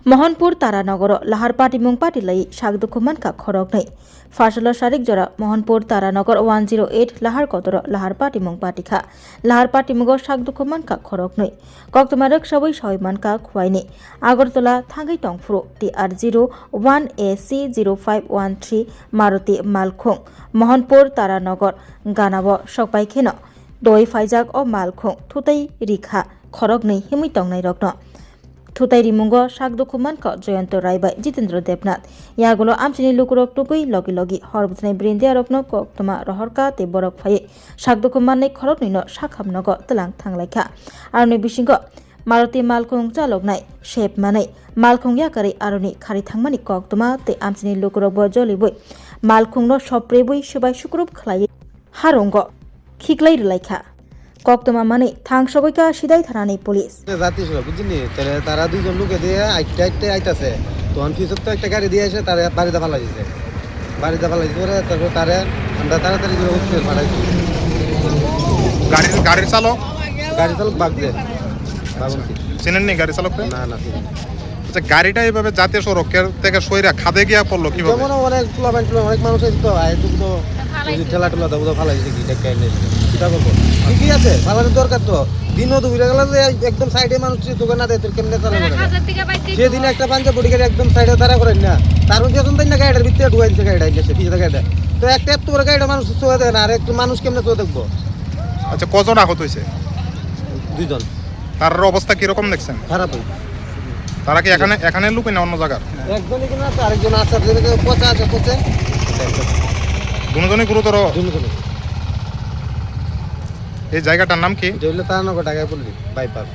Mohanpur Taranagor Lahar Party Mung Party Lai Shagdukumanka Khorognai Fashala Sharik Jora Mohanpur Taranagor 108 Lahar Kotoro Lahar Party Mung Party Kha Lahar Party Mugo Shagdukumanka Khorognai Koktomarek Shabai Shoimanka Khwaini Agartala Thangai Tongfru TR01AC0513 Maruti Malkhung Mohanpur Taranagor Ganabo Swbaikha Dowi Faijak o Malkhung Thuthai Rikha Khorognai Himjakrogno Rokno Thuthai Rimungo Shagdukumanka Joyanto Raibai Jitendra Debnath Yagulo Amchini Lukurog Tukui Logi Logi Horbutnai Brindia Rokno Koktoma Rohorka Te Borok Shagdukumanai Khorognino Shakhamnogo Telang Thanglaikha Aruni Bishingo Maruti Malkhung Jalognai Shape Manai Malkhung Yakari Aruni Khari Thangmani Koktoma Te Amchini Lukurog Jolijagwi Malkhungno Shoprebui Shubai Shukrup Khlai Harongo Khiklai Rwphaikha Koktoma Mani Thang Swbaikha Sidai Thanani Police জাতি ছিল বুঝিনি তারা দুইজন লোকে দিয়ে আইতে আইতাছে তখন কিছু তো একটা গাড়ি দিয়ে এসে তারা বাড়িতে ফালাইছে পরে তারপর তারা আমরা তাড়াতাড়ি করে উঠতে পারাইছি গাড়ির চালক বাগদে চেনেন নি গাড়ি চালক না আচ্ছা গাড়িটা এইভাবে জাতীয় সড়কের থেকে সইরা খাদে গিয়া পড়লো কিভাবে যেমন অনেক মানুষ আছে তো তো ঠেলা দাও ফালাইছে কি টাকা এনে এটা করবো ঠিকই আছে ফালানোর দরকার তো দিনও তো উড়ে গেল যে একদম সাইডে মানুষ দোকান না দেয় তোর কেমনে চালাবে সেদিন একটা পাঞ্জাব বডি গাড়ি একদম সাইডে তারা করেন না তার মধ্যে এখন তাই না গাড়িটার ভিতরে ঢুকাইছে গাড়িটা এসে পিছিয়ে গাড়িটা তো একটা এত বড় গাড়িটা মানুষ চোখে দেয় না আর একটু মানুষ কেমনে চোখে দেখবো আচ্ছা কজন আহত হয়েছে দুইজন তার অবস্থা কিরকম দেখছেন খারাপ তারা কি এখানে লুকে না অন্য জায়গার একজনই কিনা আরেকজন আছে পচা আছে পচে দুজনই গুরুতর এই জায়গাটার নাম কি তারানগর ঢাকায় পড়লি বাইপাস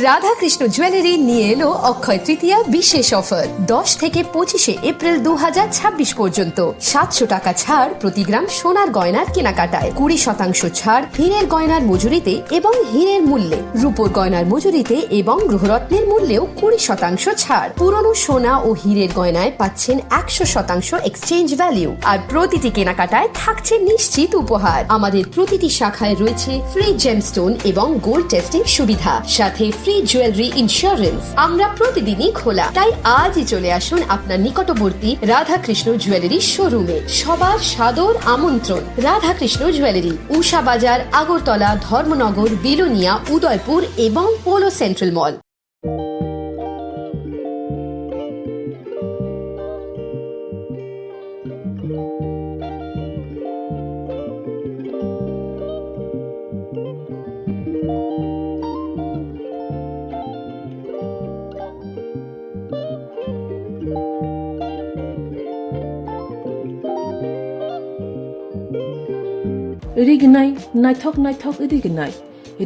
রাধাকৃষ্ণ জুয়েলারি নিয়ে এলো অক্ষয় তৃতীয়া বিশেষ অফার 10 থেকে 25 এপ্রিল 2026 পর্যন্ত 700 টাকা ছাড় প্রতি গ্রাম সোনার গয়নার কেনাকাটায় 20% ছাড় হীরের গয়নার মজুরিতে এবং হীরের মূল্যে রূপোর গয়নার মজুরিতে এবং গ্রহরত্নের মূল্যেও 20% ছাড় পুরনো সোনা ও হীরের গয়নায় পাচ্ছেন 100% এক্সচেঞ্জ ভ্যালু আর প্রতিটি কেনাকাটায় থাকছে নিশ্চিত উপহার আমাদের প্রতিটি শাখায় রয়েছে ফ্রি জেমস্টোন এবং গোল্ড টেস্টিং সুবিধা সাথে ফ্রি জুয়েলারি ইন্স্যুরেন্স আমরা প্রতিদিনই খোলা তাই আজই চলে আসুন আপনার নিকটবর্তী রাধাকৃষ্ণ জুয়েলারি শোরুমে সবার সাদর আমন্ত্রণ রাধাকৃষ্ণ জুয়েলারি উষা বাজার আগরতলা ধর্মনগর বিলোনিয়া উদয়পুর এবং পোলো সেন্ট্রাল মল Rignai naithok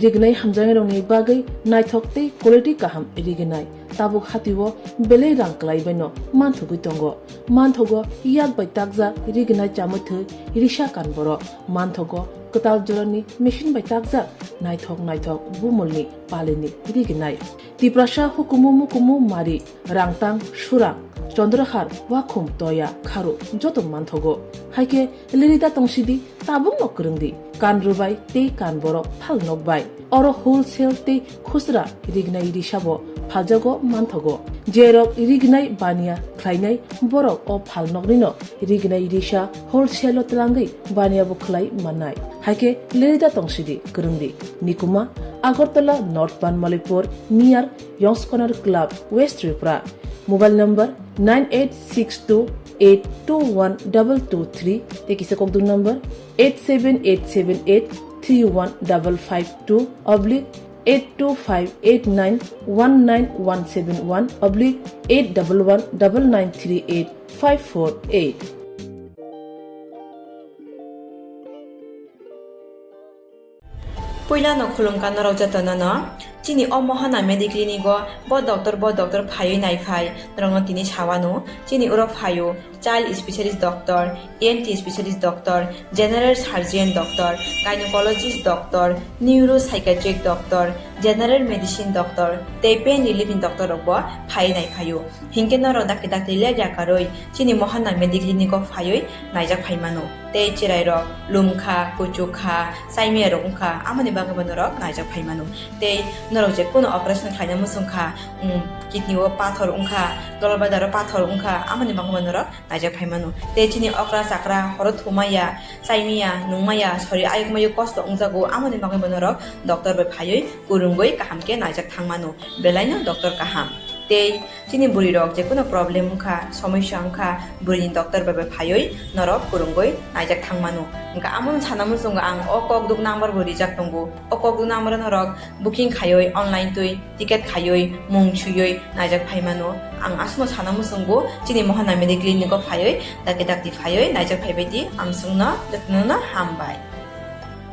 rignai hamjang rongni bagai naithok te quality kaham rignai tabuk hatiwo belai rang klai beno manthugi tongo manthogo yak bai takja rignai chamuthu risha kanboro manthogo katal jorani machine bai takja naithok bumulni palini rignai tiprasha hukumu mari rangtang surang Chandrahar wakhum toya kharo jotom manthogo haike lirita tongsidi tabung nokrungdi kan rubai te kan boro phal nokbai oro wholesale te khusra rignai risabo phajago manthogo jerok rignai bania khlainai borok o phal nokrino rignai risha wholesale tlangai bania bo khlai manai haike lirita tongsidi krungdi nikuma Agartala North Banmalipur near Young's Corner Club West Tripura Mobile number 9862821223 Tekisa kokdu number 87878315552 oblique 825891971 oblique 8119938 Pula no khulungkan raujatana no chini o mohana mediclinigo bo doctor phayo nai phai drong tini chawano chini uro phayo child specialist doctor ENT specialist doctor general surgeon doctor gynecologist doctor neuropsychiatric doctor general medicine doctor te pain relieving doctor robo phai nai phayo hingke no roda ke dakile jakaroi chini mohana mediclinigo phayo naijak phaimano te chirai ro lumkha kuchukha saime rongkha amani bagabono ro naijak phaimano te norok je kono operation khaina musungkha kidney o pathor ungkha dolbadaro pathor ungkha amoni bangma norok naijak phaimano te chini okra sakra horo thumaya saimia nungmaya sori ayukmayu kosto ungjago amoni bangma norok doctor bai phaioi kurungoi kahamke naijak thangmano belai no doctor kaham tei chini buri rok je kono problem ungkha somosya ungkha buri doctor bai phaioi norok kurungoi naijak thangmano engka amon sanamun sunga ang okok duk number bo rijak tongo okok duk number norok booking khaioi online tui ticket khaioi mung chuyoi naijak phaimano ang asno sanamun sungo chini mohana medical clinic ko phaioi dake dakti phaioi naijak phaibai di amsungna datnona hambai